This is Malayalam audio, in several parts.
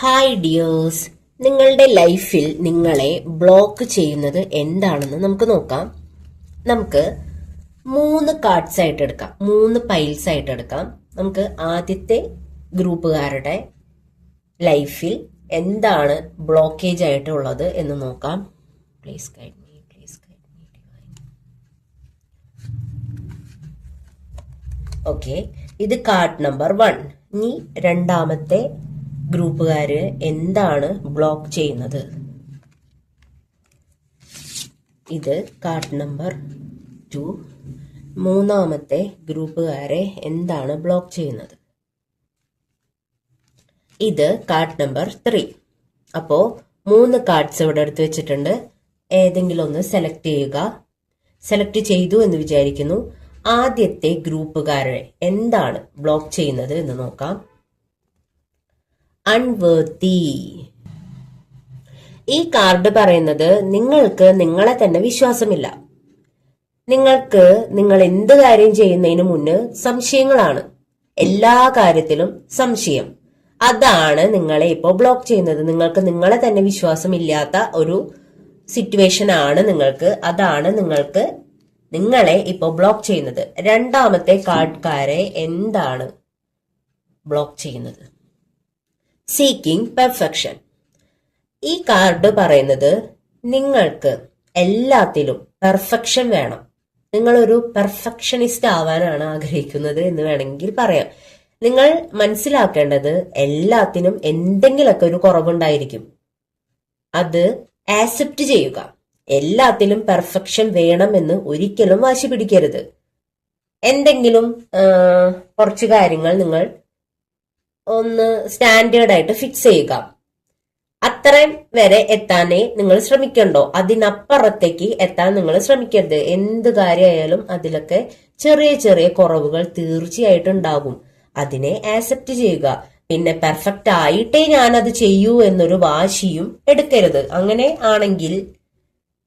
ഹായ് ഡിയേഴ്സ്, നിങ്ങളുടെ ലൈഫിൽ നിങ്ങളെ ബ്ലോക്ക് ചെയ്യുന്നത് എന്താണെന്ന് നമുക്ക് നോക്കാം. നമുക്ക് 3 കാർഡ്സ് ആയിട്ട് എടുക്കാം, 3 പൈൽസ് ആയിട്ട് എടുക്കാം. നമുക്ക് ആദ്യത്തെ ഗ്രൂപ്പുകാരുടെ ലൈഫിൽ എന്താണ് ബ്ലോക്കേജ് ആയിട്ടുള്ളത് എന്ന് നോക്കാം. Please guide me, please guide me divine. Okay, ഇത് കാർഡ് നമ്പർ 1. ഇനി രണ്ടാമത്തെ ഗ്രൂപ്പുകാര് എന്താണ് ബ്ലോക്ക് ചെയ്യുന്നത്? ഇത് കാർഡ് നമ്പർ 2. മൂന്നാമത്തെ ഗ്രൂപ്പുകാരെ എന്താണ് ബ്ലോക്ക് ചെയ്യുന്നത്? ഇത് കാർഡ് നമ്പർ 3. അപ്പോ 3 കാർഡ്സ് ഇവിടെ എടുത്ത് വെച്ചിട്ടുണ്ട്. ഏതെങ്കിലും ഒന്ന് സെലക്ട് ചെയ്യുക. സെലക്ട് ചെയ്തു എന്ന് വിചാരിക്കുന്നു. ആദ്യത്തെ ഗ്രൂപ്പുകാരെ എന്താണ് ബ്ലോക്ക് ചെയ്യുന്നത് എന്ന് നോക്കാം. അൺവർത്തി. ഈ കാർഡ് പറയുന്നത് നിങ്ങൾക്ക് നിങ്ങളെ തന്നെ വിശ്വാസമില്ല. നിങ്ങൾക്ക് നിങ്ങൾ എന്ത് കാര്യം ചെയ്യുന്നതിന് മുന്ന് സംശയങ്ങളാണ്. എല്ലാ കാര്യത്തിലും സംശയം. അതാണ് നിങ്ങളെ ഇപ്പോൾ ബ്ലോക്ക് ചെയ്യുന്നത്. നിങ്ങൾക്ക് നിങ്ങളെ തന്നെ വിശ്വാസമില്ലാത്ത ഒരു സിറ്റുവേഷൻ ആണ് നിങ്ങൾക്ക്. അതാണ് നിങ്ങളെ ഇപ്പോൾ ബ്ലോക്ക് ചെയ്യുന്നത്. രണ്ടാമത്തെ കാർഡ്കാരെ എന്താണ് ബ്ലോക്ക് ചെയ്യുന്നത്? Seeking perfection. ഈ കാർഡ് പറയുന്നത് നിങ്ങൾക്ക് എല്ലാത്തിലും പെർഫെക്ഷൻ വേണം. നിങ്ങളൊരു പെർഫെക്ഷനിസ്റ്റ് ആവാനാണ് ആഗ്രഹിക്കുന്നത് എന്ന് വേണമെങ്കിൽ പറയാം. നിങ്ങൾ മനസ്സിലാക്കേണ്ടത് എല്ലാത്തിനും എന്തെങ്കിലുമൊക്കെ ഒരു കുറവുണ്ടായിരിക്കും. അത് ആക്സെപ്റ്റ് ചെയ്യുക. എല്ലാത്തിലും പെർഫെക്ഷൻ വേണമെന്ന് ഒരിക്കലും വാശി പിടിക്കരുത്. എന്തെങ്കിലും കുറച്ച് കാര്യങ്ങൾ നിങ്ങൾ ഒന്ന് സ്റ്റാൻഡേർഡ് ആയിട്ട് ഫിക്സ് ചെയ്യുക. അത്രയും വരെ എത്താനേ നിങ്ങൾ ശ്രമിക്കണ്ടോ. അതിനപ്പുറത്തേക്ക് എത്താൻ നിങ്ങൾ ശ്രമിക്കരുത്. എന്ത് കാര്യമായാലും അതിലൊക്കെ ചെറിയ ചെറിയ കുറവുകൾ തീർച്ചയായിട്ടും ഉണ്ടാകും. അതിനെ ആക്സെപ്റ്റ് ചെയ്യുക. പിന്നെ പെർഫെക്റ്റ് ആയിട്ടേ ഞാനത് ചെയ്യൂ എന്നൊരു വാശിയും എടുക്കരുത്. അങ്ങനെ ആണെങ്കിൽ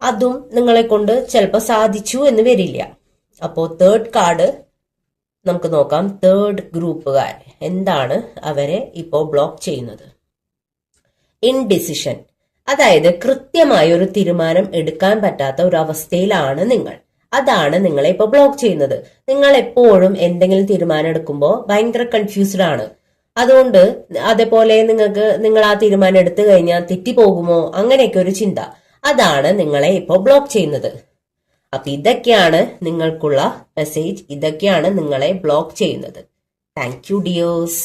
അതും നിങ്ങളെ കൊണ്ട് ചിലപ്പോൾ സാധിച്ചു എന്ന് വരില്ല. അപ്പോ 3rd കാർഡ് നമുക്ക് നോക്കാം. 3rd ഗ്രൂപ്പുകാർ എന്താണ് അവരെ ഇപ്പോ ബ്ലോക്ക് ചെയ്യുന്നത്? ഇൻഡിസിഷൻ. അതായത് കൃത്യമായ ഒരു തീരുമാനം എടുക്കാൻ പറ്റാത്ത ഒരു അവസ്ഥയിലാണ് നിങ്ങൾ. അതാണ് നിങ്ങളെ ഇപ്പൊ ബ്ലോക്ക് ചെയ്യുന്നത്. നിങ്ങൾ എപ്പോഴും എന്തെങ്കിലും തീരുമാനം എടുക്കുമ്പോൾ ഭയങ്കര കൺഫ്യൂസ്ഡ് ആണ്. അതുകൊണ്ട് അതേപോലെ നിങ്ങൾ ആ തീരുമാനം എടുത്തു കഴിഞ്ഞാൽ തെറ്റിപ്പോകുമോ, അങ്ങനെയൊക്കെ ഒരു ചിന്ത. അതാണ് നിങ്ങളെ ഇപ്പൊ ബ്ലോക്ക് ചെയ്യുന്നത്. അപ്പൊ ഇതൊക്കെയാണ് നിങ്ങൾക്കുള്ള മെസ്സേജ്. ഇതൊക്കെയാണ് നിങ്ങളെ ബ്ലോക്ക് ചെയ്യുന്നത്. Thank you dears.